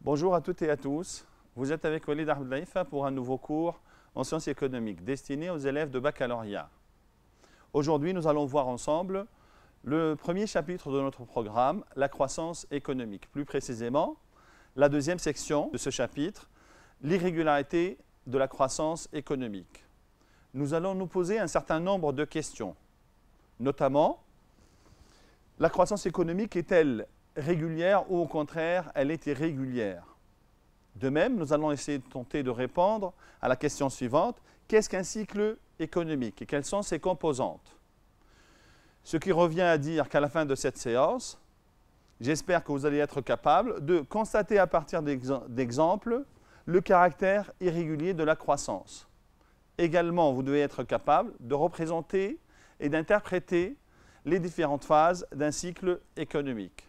Bonjour à toutes et à tous. Vous êtes avec Walid Ahmed pour un nouveau cours en sciences économiques destiné aux élèves de baccalauréat. Aujourd'hui, nous allons voir ensemble le premier chapitre de notre programme, la croissance économique. Plus précisément, la deuxième section de ce chapitre, l'irrégularité de la croissance économique. Nous allons nous poser un certain nombre de questions, notamment, la croissance économique est-elle régulière ou au contraire, elle est irrégulière? De même, nous allons essayer de tenter de répondre à la question suivante. Qu'est-ce qu'un cycle économique et quelles sont ses composantes? Ce qui revient à dire qu'à la fin de cette séance, j'espère que vous allez être capable de constater à partir d'exemples le caractère irrégulier de la croissance. Également, vous devez être capable de représenter et d'interpréter les différentes phases d'un cycle économique.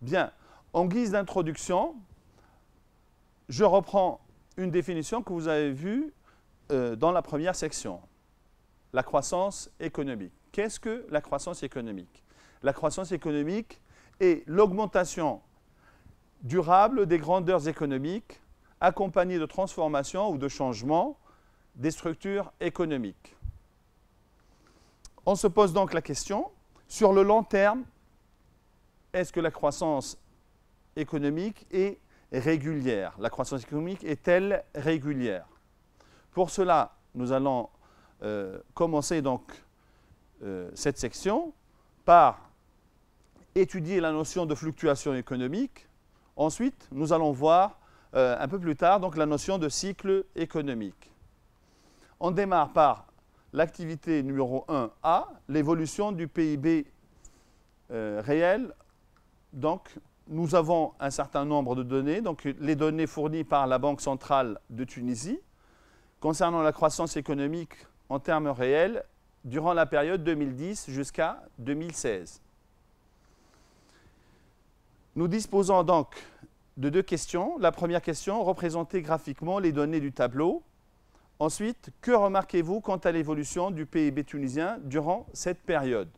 Bien, en guise d'introduction, je reprends une définition que vous avez vue dans la première section. La croissance économique. Qu'est-ce que la croissance économique? La croissance économique est l'augmentation durable des grandeurs économiques accompagnée de transformations ou de changements des structures économiques. On se pose donc la question, sur le long terme, est-ce que la croissance économique est régulière? La croissance économique est-elle régulière? Pour cela, nous allons commencer donc cette section par étudier la notion de fluctuation économique. Ensuite, nous allons voir un peu plus tard donc, la notion de cycle économique. On démarre par l'activité numéro 1A, l'évolution du PIB réel. Donc, nous avons un certain nombre de données, donc les données fournies par la Banque centrale de Tunisie concernant la croissance économique en termes réels durant la période 2010 jusqu'à 2016. Nous disposons donc de deux questions. La première question, représenter graphiquement les données du tableau. Ensuite, que remarquez-vous quant à l'évolution du PIB tunisien durant cette période?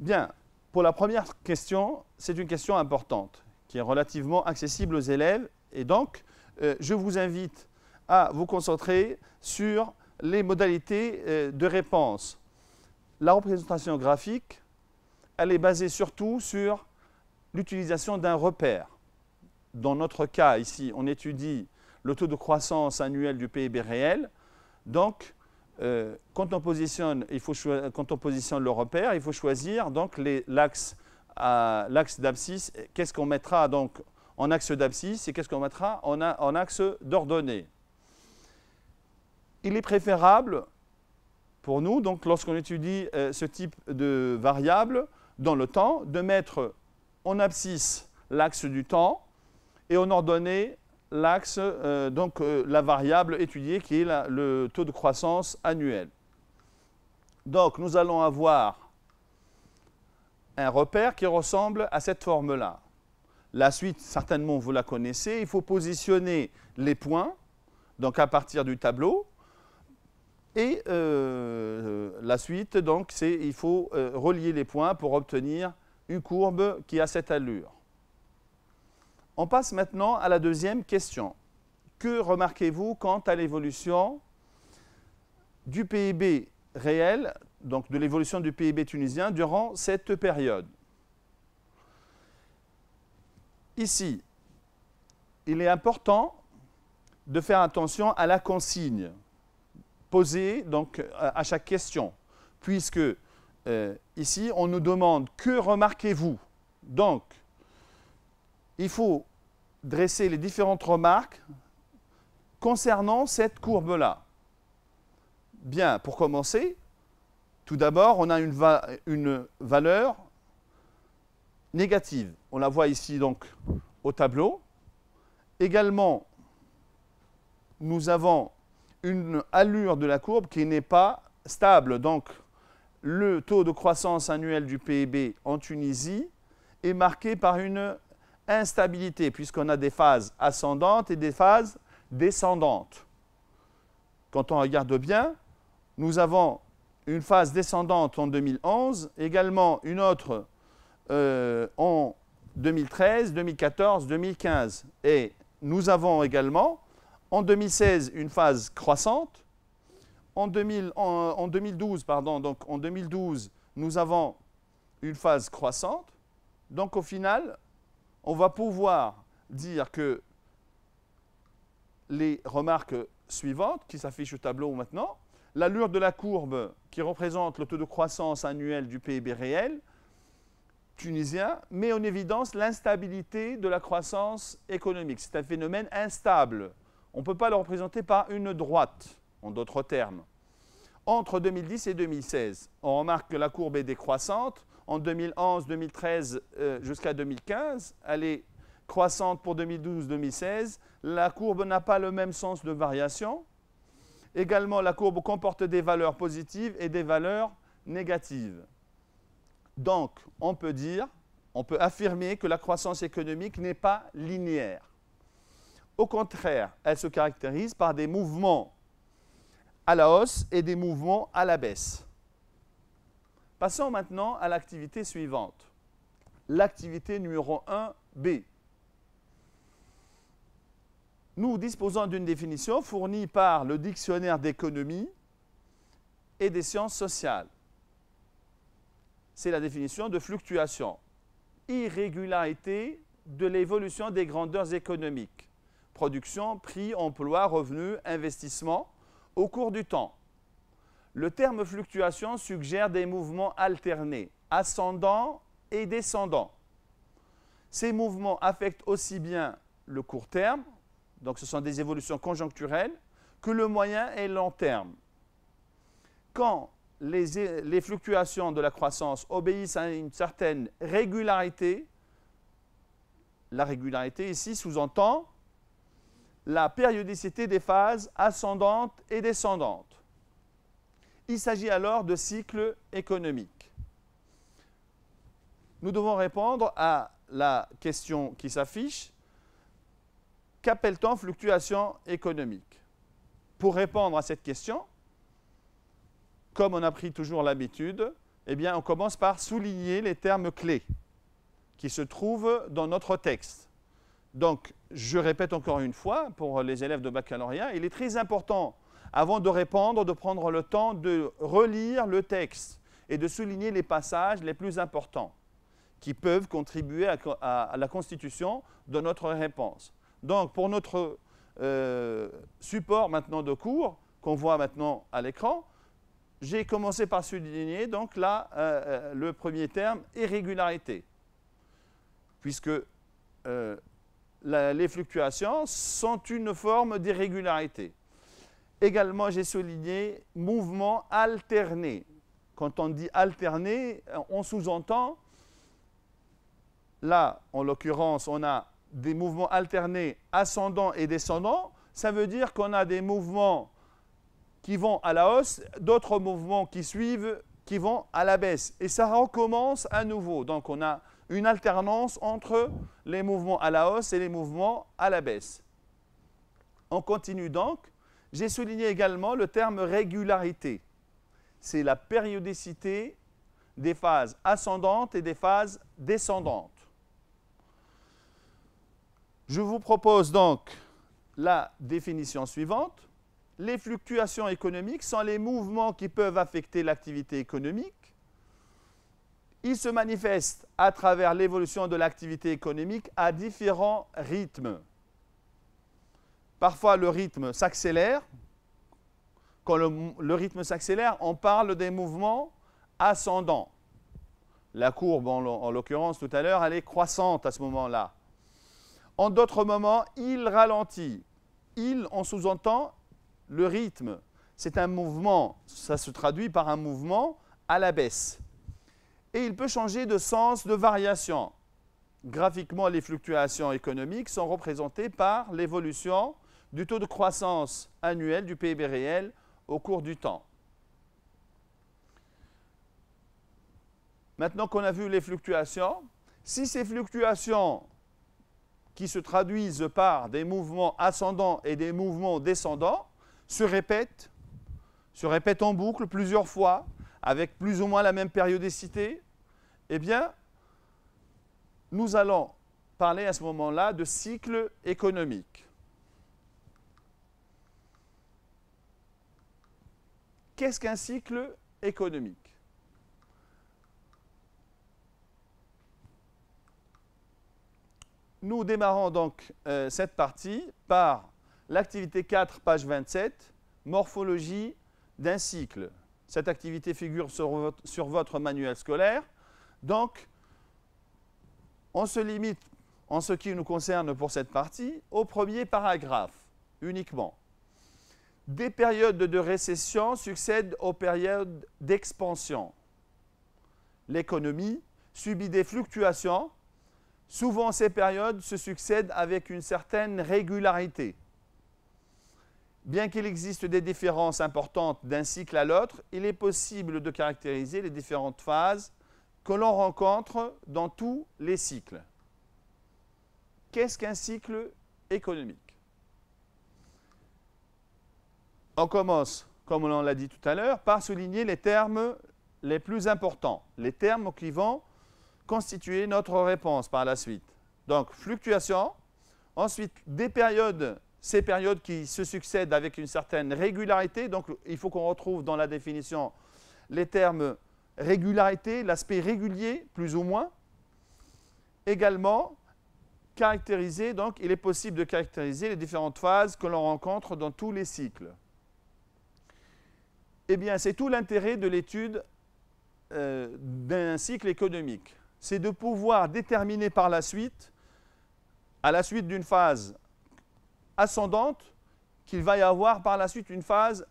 Bien, pour la première question, c'est une question importante, qui est relativement accessible aux élèves. Et donc, je vous invite à vous concentrer sur les modalités de réponse. La représentation graphique, elle est basée surtout sur l'utilisation d'un repère. Dans notre cas, ici, on étudie le taux de croissance annuel du PIB réel. Donc, quand on positionne le repère, il faut choisir l'axe d'abscisse. Qu'est-ce qu'on mettra donc en axe d'abscisse et qu'est-ce qu'on mettra en axe d'ordonnée? Il est préférable pour nous, donc lorsqu'on étudie ce type de variable dans le temps, de mettre en abscisse l'axe du temps et en ordonnée l'axe, la variable étudiée qui est le taux de croissance annuel. Donc, nous allons avoir un repère qui ressemble à cette forme-là. La suite, certainement, vous la connaissez. Il faut positionner les points, donc à partir du tableau. Et la suite, donc, il faut relier les points pour obtenir une courbe qui a cette allure. On passe maintenant à la deuxième question. Que remarquez-vous quant à l'évolution du PIB réel, donc de l'évolution du PIB tunisien durant cette période? Ici, il est important de faire attention à la consigne posée donc, à chaque question, puisque ici, on nous demande « Que remarquez-vous » Donc, il faut dresser les différentes remarques concernant cette courbe-là. Bien, pour commencer, tout d'abord, on a une valeur négative. On la voit ici donc au tableau. Également, nous avons une allure de la courbe qui n'est pas stable. Donc, le taux de croissance annuel du PIB en Tunisie est marqué par une instabilité, puisqu'on a des phases ascendantes et des phases descendantes. Quand on regarde bien, nous avons une phase descendante en 2011, également une autre en 2013, 2014, 2015. Et nous avons également, en 2016, une phase croissante. En 2012, nous avons une phase croissante. Donc, au final, on va pouvoir dire que les remarques suivantes, qui s'affichent au tableau maintenant, l'allure de la courbe qui représente le taux de croissance annuel du PIB réel tunisien met en évidence l'instabilité de la croissance économique. C'est un phénomène instable. On ne peut pas le représenter par une droite, en d'autres termes. Entre 2010 et 2016, on remarque que la courbe est décroissante. En 2011, 2013 jusqu'à 2015, elle est croissante pour 2012-2016. La courbe n'a pas le même sens de variation. Également, la courbe comporte des valeurs positives et des valeurs négatives. Donc, on peut affirmer que la croissance économique n'est pas linéaire. Au contraire, elle se caractérise par des mouvements à la hausse et des mouvements à la baisse. Passons maintenant à l'activité suivante. L'activité numéro 1B. Nous disposons d'une définition fournie par le dictionnaire d'économie et des sciences sociales. C'est la définition de fluctuation. Irrégularité de l'évolution des grandeurs économiques. Production, prix, emploi, revenus, investissement au cours du temps. Le terme fluctuation suggère des mouvements alternés, ascendants et descendants. Ces mouvements affectent aussi bien le court terme, donc ce sont des évolutions conjoncturelles, que le moyen et long terme. Quand les fluctuations de la croissance obéissent à une certaine régularité, la régularité ici sous-entend la périodicité des phases ascendantes et descendantes. Il s'agit alors de cycles économiques. Nous devons répondre à la question qui s'affiche. Qu'appelle-t-on fluctuation économique? Pour répondre à cette question, comme on a pris toujours l'habitude, eh bien, on commence par souligner les termes clés qui se trouvent dans notre texte. Donc, je répète encore une fois, pour les élèves de baccalauréat, il est très important, avant de répondre, de prendre le temps de relire le texte et de souligner les passages les plus importants qui peuvent contribuer à la constitution de notre réponse. Donc, pour notre support maintenant de cours, qu'on voit maintenant à l'écran, j'ai commencé par souligner donc là, le premier terme, irrégularité, puisque les fluctuations sont une forme d'irrégularité. Également, j'ai souligné mouvement alterné. Quand on dit alterné, on sous-entend, là, en l'occurrence, on a des mouvements alternés ascendants et descendants. Ça veut dire qu'on a des mouvements qui vont à la hausse, d'autres mouvements qui suivent, qui vont à la baisse. Et ça recommence à nouveau. Donc, on a une alternance entre les mouvements à la hausse et les mouvements à la baisse. On continue donc. J'ai souligné également le terme régularité. C'est la périodicité des phases ascendantes et des phases descendantes. Je vous propose donc la définition suivante. Les fluctuations économiques sont les mouvements qui peuvent affecter l'activité économique. Ils se manifestent à travers l'évolution de l'activité économique à différents rythmes. Parfois, le rythme s'accélère. Quand le rythme s'accélère, on parle des mouvements ascendants. La courbe, en l'occurrence tout à l'heure, elle est croissante à ce moment-là. En d'autres moments, il ralentit. Il, on sous-entend le rythme. C'est un mouvement, ça se traduit par un mouvement à la baisse. Et il peut changer de sens de variation. Graphiquement, les fluctuations économiques sont représentées par l'évolution du taux de croissance annuel du PIB réel au cours du temps. Maintenant qu'on a vu les fluctuations, si ces fluctuations qui se traduisent par des mouvements ascendants et des mouvements descendants se répètent en boucle plusieurs fois, avec plus ou moins la même périodicité, eh bien, nous allons parler à ce moment-là de cycle économique. Qu'est-ce qu'un cycle économique? Nous démarrons donc cette partie par l'activité 4, page 27, morphologie d'un cycle. Cette activité figure sur votre manuel scolaire. Donc, on se limite, en ce qui nous concerne pour cette partie, au premier paragraphe uniquement. Des périodes de récession succèdent aux périodes d'expansion. L'économie subit des fluctuations. Souvent, ces périodes se succèdent avec une certaine régularité. Bien qu'il existe des différences importantes d'un cycle à l'autre, il est possible de caractériser les différentes phases que l'on rencontre dans tous les cycles. Qu'est-ce qu'un cycle économique? On commence, comme on l'a dit tout à l'heure, par souligner les termes les plus importants, les termes qui vont constituer notre réponse par la suite. Donc, fluctuation, ensuite des périodes, ces périodes qui se succèdent avec une certaine régularité, donc il faut qu'on retrouve dans la définition les termes régularité, l'aspect régulier, plus ou moins. Également, caractériser, donc il est possible de caractériser les différentes phases que l'on rencontre dans tous les cycles. Eh bien, c'est tout l'intérêt de l'étude d'un cycle économique. C'est de pouvoir déterminer par la suite, à la suite d'une phase ascendante, qu'il va y avoir par la suite une phase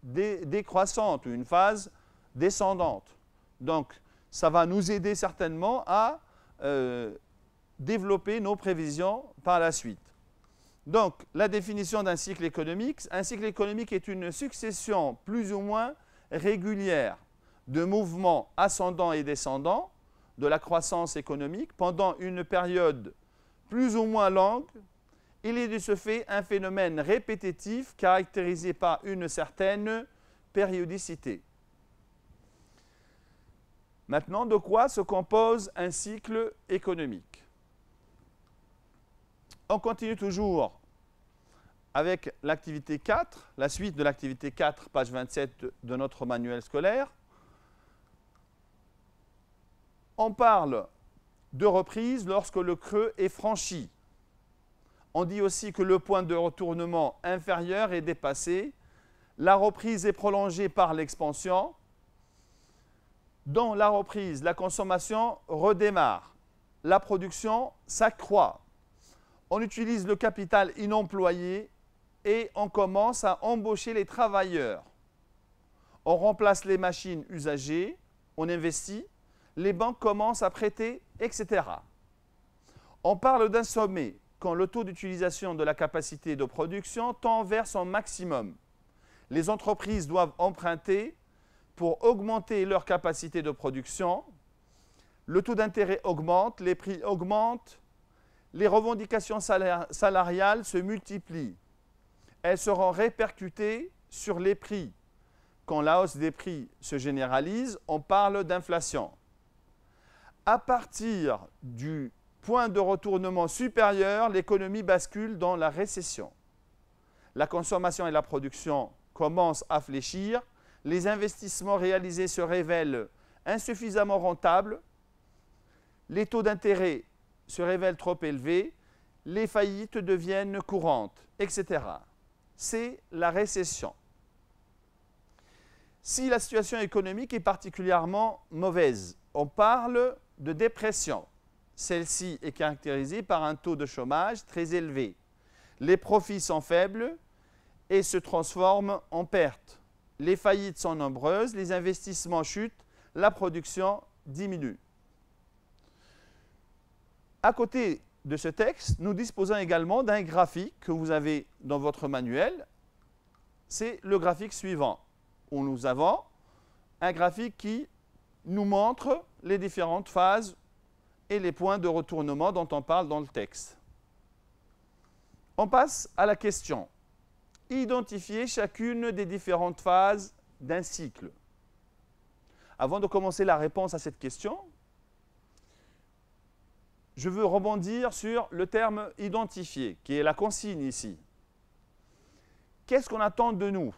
décroissante ou une phase descendante. Donc, ça va nous aider certainement à développer nos prévisions par la suite. Donc, la définition d'un cycle économique. Un cycle économique est une succession plus ou moins régulière de mouvements ascendants et descendants de la croissance économique pendant une période plus ou moins longue. Il est de ce fait un phénomène répétitif caractérisé par une certaine périodicité. Maintenant, de quoi se compose un cycle économique? On continue toujours avec l'activité 4, la suite de l'activité 4, page 27 de notre manuel scolaire. On parle de reprise lorsque le creux est franchi. On dit aussi que le point de retournement inférieur est dépassé. La reprise est prolongée par l'expansion. Dans la reprise, la consommation redémarre. La production s'accroît. On utilise le capital inemployé et on commence à embaucher les travailleurs. On remplace les machines usagées, on investit, les banques commencent à prêter, etc. On parle d'un sommet quand le taux d'utilisation de la capacité de production tend vers son maximum. Les entreprises doivent emprunter pour augmenter leur capacité de production. Le taux d'intérêt augmente, les prix augmentent, les revendications salariales se multiplient. Elles seront répercutées sur les prix. Quand la hausse des prix se généralise, on parle d'inflation. À partir du point de retournement supérieur, l'économie bascule dans la récession. La consommation et la production commencent à fléchir. Les investissements réalisés se révèlent insuffisamment rentables. Les taux d'intérêt se révèlent trop élevés, les faillites deviennent courantes, etc. C'est la récession. Si la situation économique est particulièrement mauvaise, on parle de dépression. Celle-ci est caractérisée par un taux de chômage très élevé. Les profits sont faibles et se transforment en pertes. Les faillites sont nombreuses, les investissements chutent, la production diminue. À côté de ce texte, nous disposons également d'un graphique que vous avez dans votre manuel. C'est le graphique suivant, où nous avons un graphique qui nous montre les différentes phases et les points de retournement dont on parle dans le texte. On passe à la question. Identifier chacune des différentes phases d'un cycle. Avant de commencer la réponse à cette question, je veux rebondir sur le terme identifié, qui est la consigne ici. Qu'est-ce qu'on attend de nous?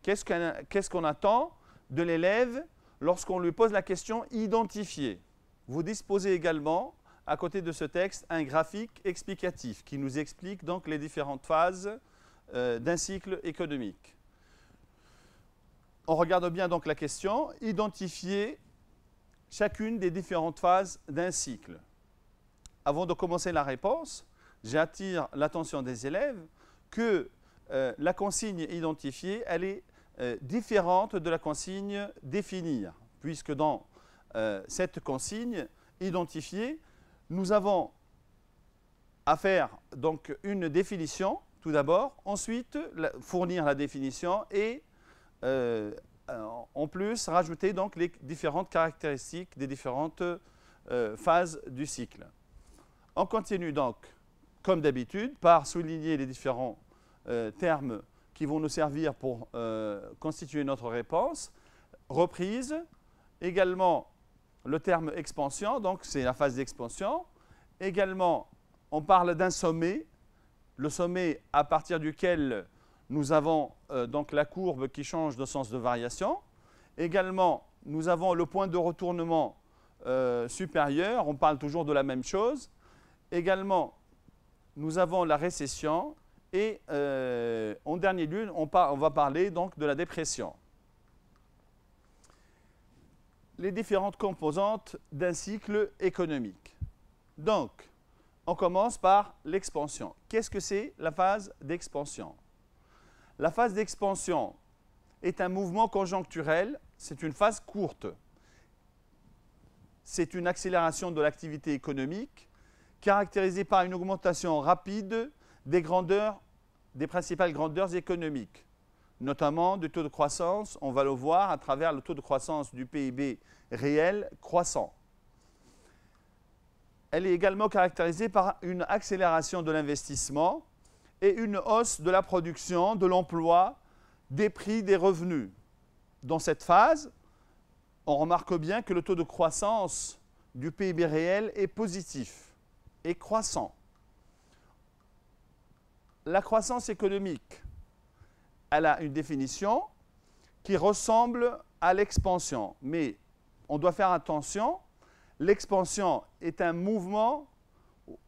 Qu'est-ce qu'on attend de l'élève lorsqu'on lui pose la question identifiée? Vous disposez également, à côté de ce texte, un graphique explicatif qui nous explique donc les différentes phases d'un cycle économique. On regarde bien donc la question, identifier chacune des différentes phases d'un cycle. Avant de commencer la réponse, j'attire l'attention des élèves que la consigne identifiée, elle est différente de la consigne définir, puisque dans cette consigne identifiée, nous avons à faire donc une définition tout d'abord, ensuite fournir la définition et en plus rajouter donc les différentes caractéristiques des différentes phases du cycle. On continue donc, comme d'habitude, par souligner les différents termes qui vont nous servir pour constituer notre réponse. Reprise, également le terme expansion, donc c'est la phase d'expansion. Également, on parle d'un sommet, le sommet à partir duquel nous avons donc la courbe qui change de sens de variation. Également, nous avons le point de retournement supérieur, on parle toujours de la même chose. Également, nous avons la récession et en dernier lieu, on va parler donc de la dépression. Les différentes composantes d'un cycle économique. Donc, on commence par l'expansion. Qu'est-ce que c'est la phase d'expansion? La phase d'expansion est un mouvement conjoncturel, c'est une phase courte. C'est une accélération de l'activité économique caractérisée par une augmentation rapide des principales grandeurs économiques, notamment du taux de croissance. On va le voir à travers le taux de croissance du PIB réel croissant. Elle est également caractérisée par une accélération de l'investissement et une hausse de la production, de l'emploi, des prix, des revenus. Dans cette phase, on remarque bien que le taux de croissance du PIB réel est positif et croissant. La croissance économique, elle a une définition qui ressemble à l'expansion, mais on doit faire attention. L'expansion est un mouvement,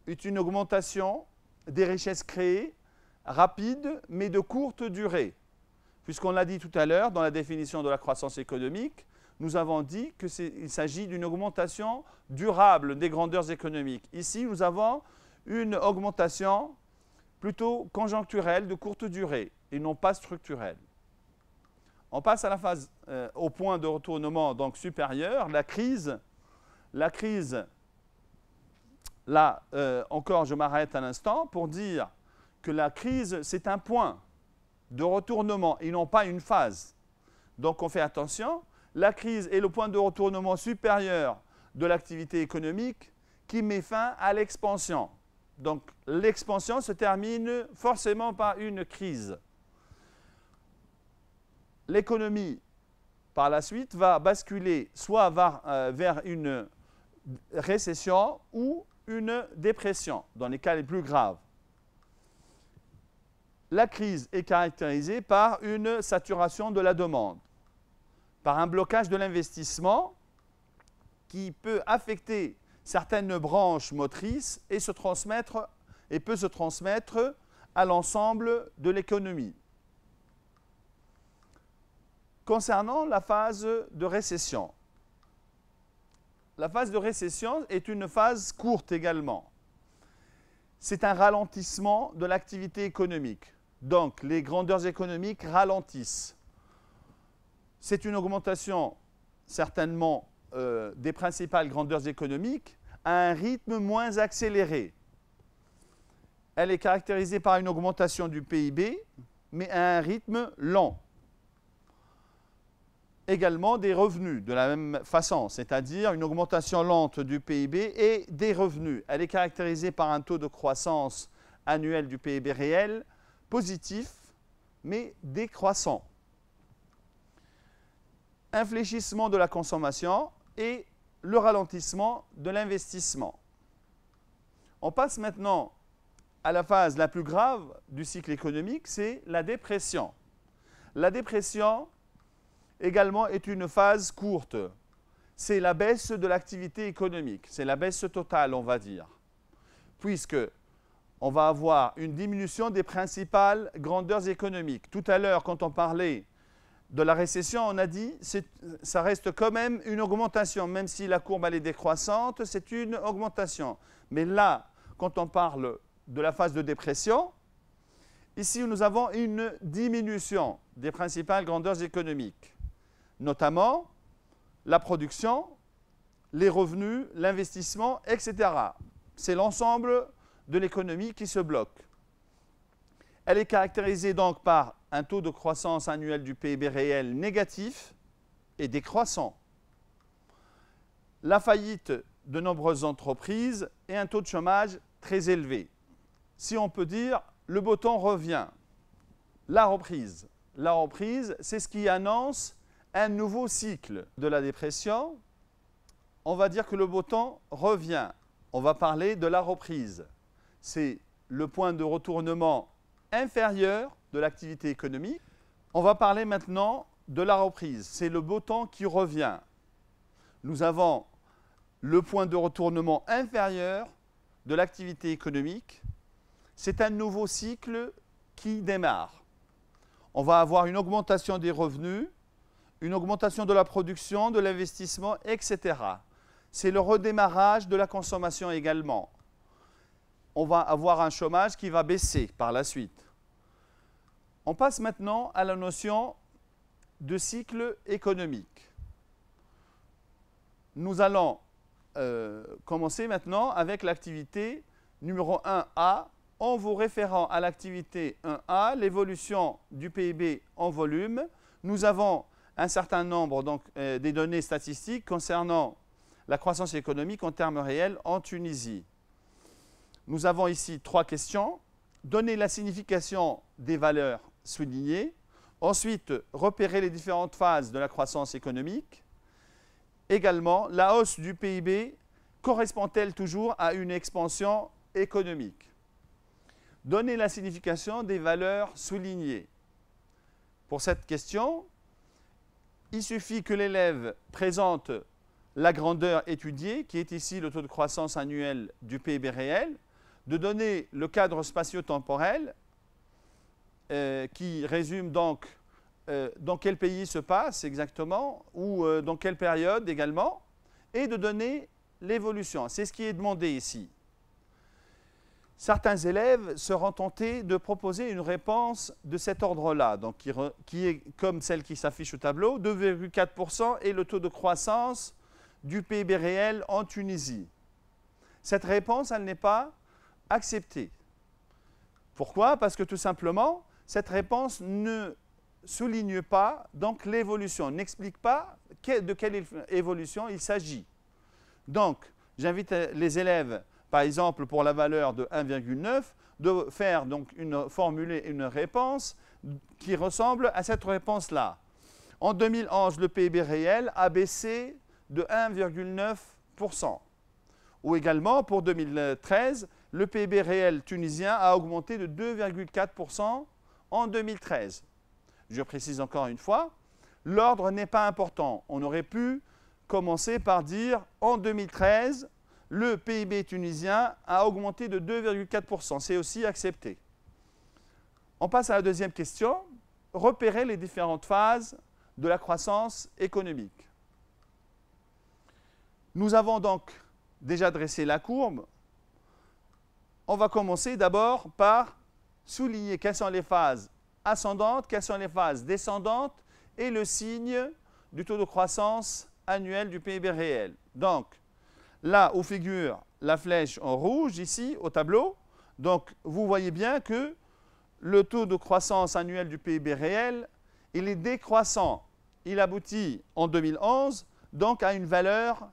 est une augmentation des richesses créées, rapide, mais de courte durée. Puisqu'on l'a dit tout à l'heure, dans la définition de la croissance économique, nous avons dit qu'il s'agit d'une augmentation durable des grandeurs économiques. Ici, nous avons une augmentation plutôt conjoncturelle, de courte durée, et non pas structurelle. On passe à la phase, au point de retournement donc supérieur, la crise. La crise, là encore je m'arrête un instant pour dire que la crise c'est un point de retournement et non pas une phase. Donc on fait attention, la crise est le point de retournement supérieur de l'activité économique qui met fin à l'expansion. Donc l'expansion se termine forcément par une crise. L'économie, par la suite, va basculer soit vers une récession ou une dépression, dans les cas les plus graves. La crise est caractérisée par une saturation de la demande, par un blocage de l'investissement qui peut affecter certaines branches motrices et peut se transmettre à l'ensemble de l'économie. Concernant la phase de récession, la phase de récession est une phase courte également. C'est un ralentissement de l'activité économique. Donc, les grandeurs économiques ralentissent. C'est une augmentation certainement des principales grandeurs économiques à un rythme moins accéléré. Elle est caractérisée par une augmentation du PIB, mais à un rythme lent. Également des revenus de la même façon, c'est-à-dire une augmentation lente du PIB et des revenus. Elle est caractérisée par un taux de croissance annuel du PIB réel positif, mais décroissant. Un fléchissement de la consommation et le ralentissement de l'investissement. On passe maintenant à la phase la plus grave du cycle économique, c'est la dépression. La dépression également est une phase courte. C'est la baisse de l'activité économique, c'est la baisse totale, on va dire, puisque on va avoir une diminution des principales grandeurs économiques. Tout à l'heure, quand on parlait de la récession, on a dit que ça reste quand même une augmentation, même si la courbe elle est décroissante, c'est une augmentation. Mais là, quand on parle de la phase de dépression, ici nous avons une diminution des principales grandeurs économiques, notamment la production, les revenus, l'investissement, etc. C'est l'ensemble de l'économie qui se bloque. Elle est caractérisée donc par un taux de croissance annuel du PIB réel négatif et décroissant, la faillite de nombreuses entreprises et un taux de chômage très élevé. Si on peut dire, le beau temps revient. La reprise. La reprise, c'est ce qui annonce un nouveau cycle de la dépression. On va dire que le beau temps revient. On va parler de la reprise. C'est le point de retournement inférieur de l'activité économique. On va parler maintenant de la reprise. C'est le beau temps qui revient. Nous avons le point de retournement inférieur de l'activité économique. C'est un nouveau cycle qui démarre. On va avoir une augmentation des revenus, une augmentation de la production, de l'investissement, etc. C'est le redémarrage de la consommation également. On va avoir un chômage qui va baisser par la suite. On passe maintenant à la notion de cycle économique. Nous allons commencer maintenant avec l'activité numéro 1A, en vous référant à l'activité 1A, l'évolution du PIB en volume. Nous avons un certain nombre des données statistiques concernant la croissance économique en termes réels en Tunisie. Nous avons ici 3 questions. Donner la signification des valeurs soulignées. Ensuite, repérer les différentes phases de la croissance économique. Également, la hausse du PIB correspond-elle toujours à une expansion économique? Donner la signification des valeurs soulignées. Pour cette question, il suffit que l'élève présente la grandeur étudiée, qui est ici le taux de croissance annuel du PIB réel, de donner le cadre spatio-temporel qui résume donc dans quel pays se passe exactement ou dans quelle période également, et de donner l'évolution. C'est ce qui est demandé ici. Certains élèves seront tentés de proposer une réponse de cet ordre-là, donc qui est comme celle qui s'affiche au tableau, 2,4% est le taux de croissance du PIB réel en Tunisie. Cette réponse, elle n'est pas acceptée. Pourquoi? Parce que tout simplement, cette réponse ne souligne pas donc l'évolution, n'explique pas de quelle évolution il s'agit. Donc, j'invite les élèves, par exemple pour la valeur de 1,9, de faire donc formuler une réponse qui ressemble à cette réponse-là. En 2011, le PIB réel a baissé de 1,9%. Ou également, pour 2013, le PIB réel tunisien a augmenté de 2,4% en 2013. Je précise encore une fois, l'ordre n'est pas important. On aurait pu commencer par dire en 2013, le PIB tunisien a augmenté de 2,4%. C'est aussi accepté. On passe à la deuxième question. Repérer les différentes phases de la croissance économique. Nous avons donc déjà dressé la courbe. On va commencer d'abord par souligner quelles sont les phases ascendantes, quelles sont les phases descendantes et le signe du taux de croissance annuel du PIB réel. Donc, là où figure la flèche en rouge, ici, au tableau, donc vous voyez bien que le taux de croissance annuel du PIB réel, il est décroissant. Il aboutit en 2011 donc à une valeur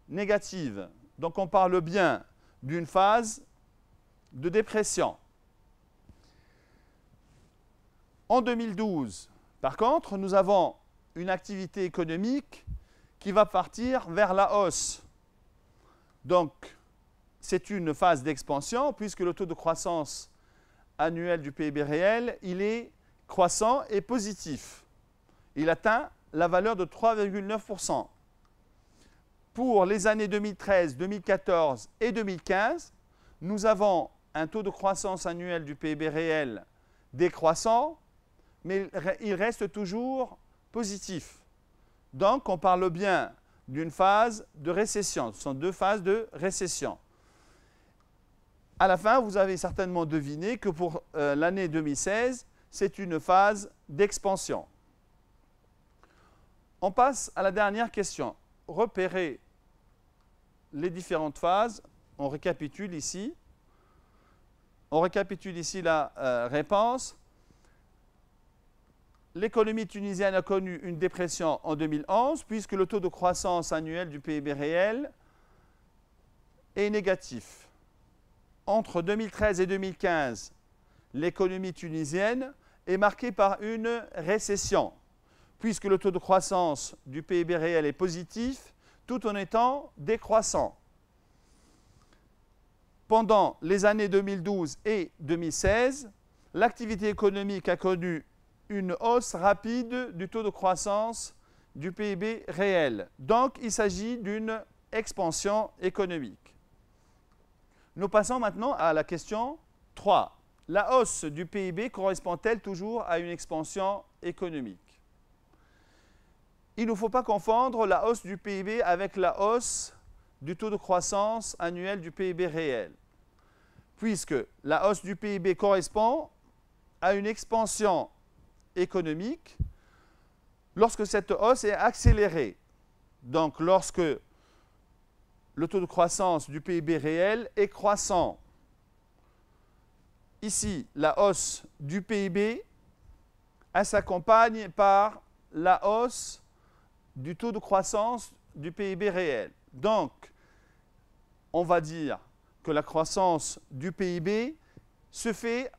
négative. Donc on parle bien d'une phase de dépression. En 2012, par contre, nous avons une activité économique qui va partir vers la hausse. Donc, c'est une phase d'expansion puisque le taux de croissance annuel du PIB réel, il est croissant et positif. Il atteint la valeur de 3,9%. Pour les années 2013, 2014 et 2015, nous avons un taux de croissance annuel du PIB réel décroissant, mais il reste toujours positif. Donc, on parle bien d'une phase de récession. Ce sont deux phases de récession. À la fin, vous avez certainement deviné que pour l'année 2016, c'est une phase d'expansion. On passe à la dernière question. Repérer les différentes phases. On récapitule ici. On récapitule ici la réponse. L'économie tunisienne a connu une dépression en 2011 puisque le taux de croissance annuel du PIB réel est négatif. Entre 2013 et 2015, l'économie tunisienne est marquée par une récession puisque le taux de croissance du PIB réel est positif tout en étant décroissant. Pendant les années 2012 et 2016, l'activité économique a connu une hausse rapide du taux de croissance du PIB réel. Donc, il s'agit d'une expansion économique. Nous passons maintenant à la question 3. La hausse du PIB correspond-elle toujours à une expansion économique? Il ne faut pas confondre la hausse du PIB avec la hausse du taux de croissance annuel du PIB réel, puisque la hausse du PIB correspond à une expansion économique lorsque cette hausse est accélérée. Donc, lorsque le taux de croissance du PIB réel est croissant. Ici, la hausse du PIB, elle s'accompagne par la hausse du taux de croissance du PIB réel. Donc, on va dire que la croissance du PIB se fait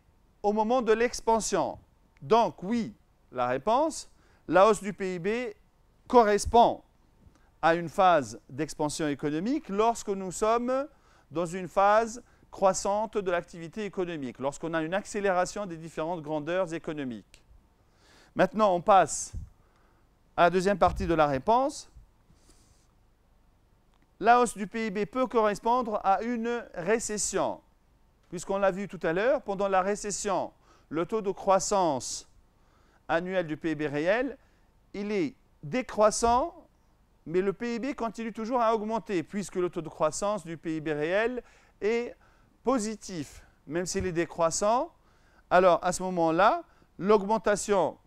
au moment de l'expansion. Donc, oui, la réponse, la hausse du PIB correspond à une phase d'expansion économique lorsque nous sommes dans une phase croissante de l'activité économique, lorsqu'on a une accélération des différentes grandeurs économiques. Maintenant, on passe à la deuxième partie de la réponse. La hausse du PIB peut correspondre à une récession, puisqu'on l'a vu tout à l'heure, pendant la récession, le taux de croissance annuel du PIB réel, il est décroissant, mais le PIB continue toujours à augmenter, puisque le taux de croissance du PIB réel est positif, même s'il est décroissant. Alors, à ce moment-là, l'augmentation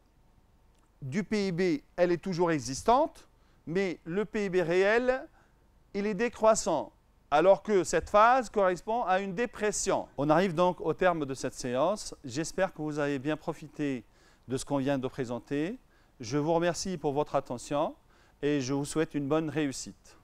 du PIB, elle est toujours existante, mais le PIB réel, il est décroissant, alors que cette phase correspond à une dépression. On arrive donc au terme de cette séance. J'espère que vous avez bien profité de ce qu'on vient de présenter. Je vous remercie pour votre attention et je vous souhaite une bonne réussite.